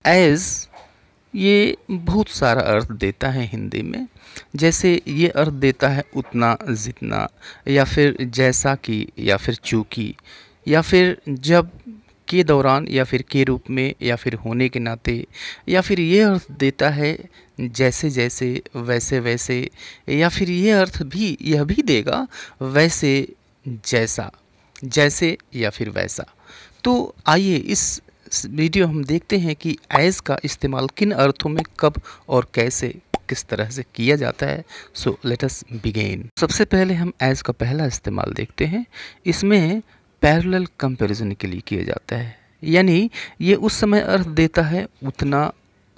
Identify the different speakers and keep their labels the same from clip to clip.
Speaker 1: As ये बहुत सारा अर्थ देता है हिंदी में। जैसे ये अर्थ देता है उतना, जितना, या फिर जैसा कि, या फिर चूँकि, या फिर जब के दौरान, या फिर के रूप में, या फिर होने के नाते, या फिर ये अर्थ देता है जैसे जैसे, वैसे वैसे, या फिर ये अर्थ भी यह भी देगा वैसे, जैसा, जैसे, या फिर वैसा। तो आइए इस वीडियो हम देखते हैं कि एज़ का इस्तेमाल किन अर्थों में कब और कैसे किस तरह से किया जाता है। So let us begin. सबसे पहले हम एज़ का पहला इस्तेमाल देखते हैं। इसमें पैरेलल कंपैरिजन के लिए किया जाता है, यानी ये उस समय अर्थ देता है उतना,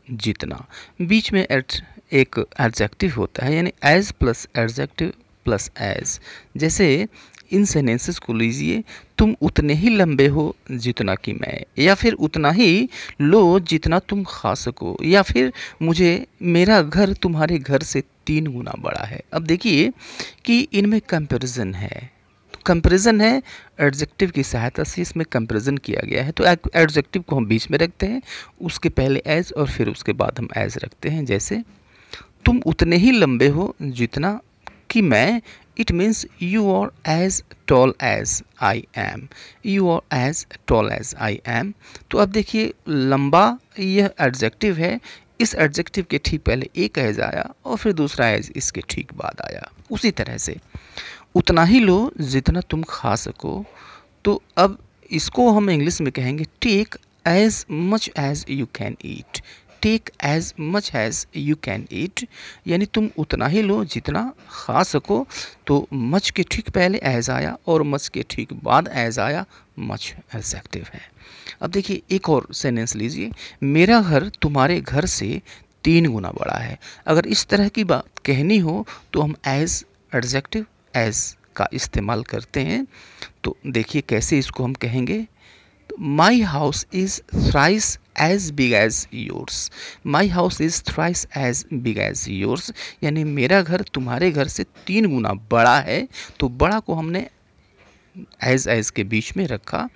Speaker 1: जितना। बीच में एक एडजेक्टिव होता है, यानी as plus adjective plus as. जैसे इन सेंटेंसेस को लीजिए, तुम उतने ही लंबे हो जितना कि मैं, या फिर उतना ही लो जितना तुम खा सको, या फिर मुझे मेरा घर तुम्हारे घर से 3 गुना बड़ा है। अब देखिए कि इनमें कंपैरिजन है। कंपैरिजन है, एडजेक्टिव की सहायता से इसमें कंपैरिजन किया गया है। तो एडजेक्टिव को हम बीच में रखते हैं, उसके पहले एज और फिर उसके बाद हम एज रखते हैं। जैसे तुम उतने ही लंबे हो जितना कि मैं, it means you are as tall as I am, you are as tall as I am. तो अब देखिए लंबा यह एडजेक्टिव है, इस एडजेक्टिव के ठीक पहले एक एज आया और फिर दूसरा एज इसके ठीक बाद आया। उसी तरह से उतना ही लो जितना तुम खा सको। तो अब इसको हम इंग्लिश में कहेंगे take as much as you can eat, take as much as you can eat, यानी तुम उतना ही लो जितना खा सको। तो मच के ठीक पहले एज आया और मच के ठीक बाद एज आया, मच एडजेक्टिव है। अब देखिए एक और सेंटेंस लीजिए, मेरा घर तुम्हारे घर से 3 गुना बड़ा है। अगर इस तरह की बात कहनी हो तो हम एज एडजेक्टिव एज का इस्तेमाल करते हैं। तो देखिए कैसे इसको हम कहेंगे। तो my house is thrice as big as yours, my house is thrice as big as yours, यानी मेरा घर तुम्हारे घर से 3 गुना बड़ा है। तो बड़ा को हमने एज के बीच में रखा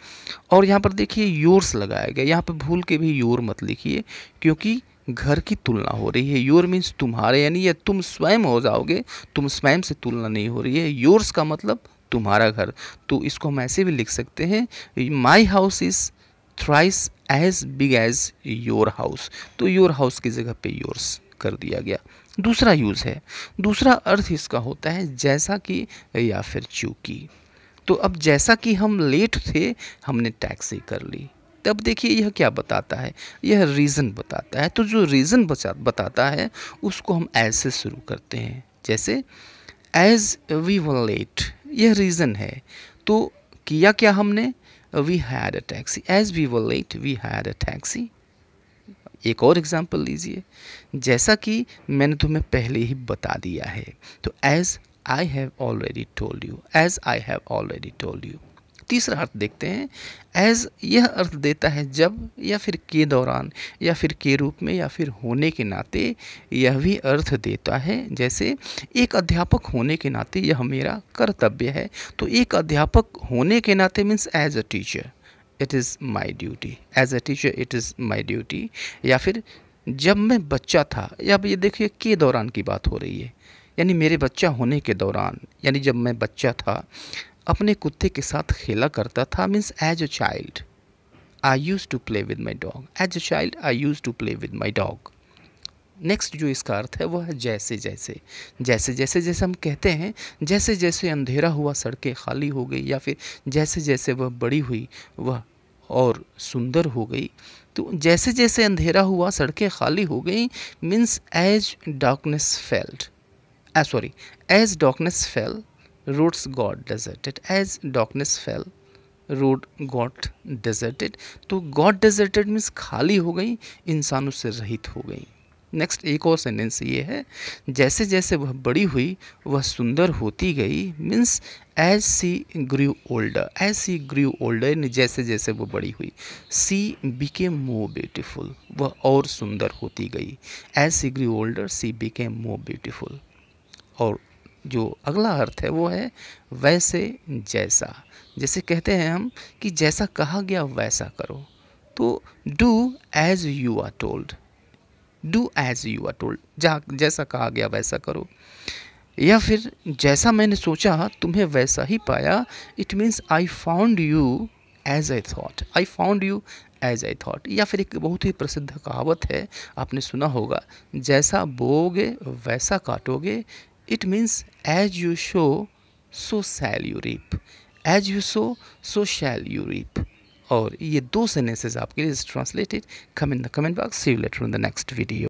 Speaker 1: और यहाँ पर देखिए योर्स लगाया गया। यहाँ पर भूल के भी योर मत लिखिए, क्योंकि घर की तुलना हो रही है। योर मीन्स तुम्हारे, यानी ये तुम स्वयं हो जाओगे, तुम स्वयं से तुलना नहीं हो रही है। योर्स का मतलब तुम्हारा घर। तो इसको हम ऐसे भी लिख सकते हैं, my house is thrice as big as your house. तो योर हाउस की जगह पे योर्स कर दिया गया। दूसरा यूज़ है, दूसरा अर्थ इसका होता है जैसा कि या फिर चूँकि। तो अब जैसा कि हम लेट थे, हमने टैक्सी कर ली। तब देखिए यह क्या बताता है, यह रीज़न बताता है। तो जो रीज़न बताता है उसको हम एज से शुरू करते हैं। जैसे एज वी वर लेट, यह रीज़न है। तो किया क्या हमने, we had a taxi, as we were late we had a taxi. एक और एग्जाम्पल लीजिए, जैसा कि मैंने तुम्हें पहले ही बता दिया है। तो as I have already told you, as I have already told you. तीसरा अर्थ देखते हैं, एज यह अर्थ देता है जब, या फिर के दौरान, या फिर के रूप में, या फिर होने के नाते। यह भी अर्थ देता है, जैसे एक अध्यापक होने के नाते यह मेरा कर्तव्य है। तो एक अध्यापक होने के नाते means as a teacher it is my duty, as a teacher it is my duty. या फिर जब मैं बच्चा था, या अब ये देखिए के दौरान की बात हो रही है, यानी मेरे बच्चा होने के दौरान, यानी जब मैं बच्चा था अपने कुत्ते के साथ खेला करता था, means as a child I use to play with my dog, as a child I use to play with my dog. Next जो इसका अर्थ है वो है जैसे जैसे। जैसे जैसे जैसे हम कहते हैं, जैसे जैसे अंधेरा हुआ सड़कें खाली हो गई, या फिर जैसे जैसे वह बड़ी हुई वह और सुंदर हो गई। तो जैसे जैसे अंधेरा हुआ सड़कें खाली हो गई means as darkness felled, sorry, as darkness fell roads got deserted, as darkness fell road got deserted. तो गॉट डेजर्टेड मीन्स खाली हो गई, इंसानों से रहित हो गई। नेक्स्ट एक और सेंटेंस ये है, जैसे जैसे वह बड़ी हुई वह सुंदर होती गई, means as she grew older, as she grew older, जैसे जैसे वो बड़ी हुई। सी बिकेम मोर ब्यूटीफुल, वह और सुंदर होती गई। As she grew older she became more beautiful. और जो अगला अर्थ है वो है वैसे जैसा। जैसे कहते हैं हम कि जैसा कहा गया वैसा करो। तो do as you are told, do as you are told, जहाँ जैसा कहा गया वैसा करो। या फिर जैसा मैंने सोचा तुम्हें वैसा ही पाया, it means I found you as I thought, I found you as I thought. या फिर एक बहुत ही प्रसिद्ध कहावत है, आपने सुना होगा, जैसा बोओगे वैसा काटोगे। It means as you sow so shall you reap, as you sow so shall you reap. और ये 2 सेंटेंसेस आपके लिए translated, come in the comment box. See you later in the next video.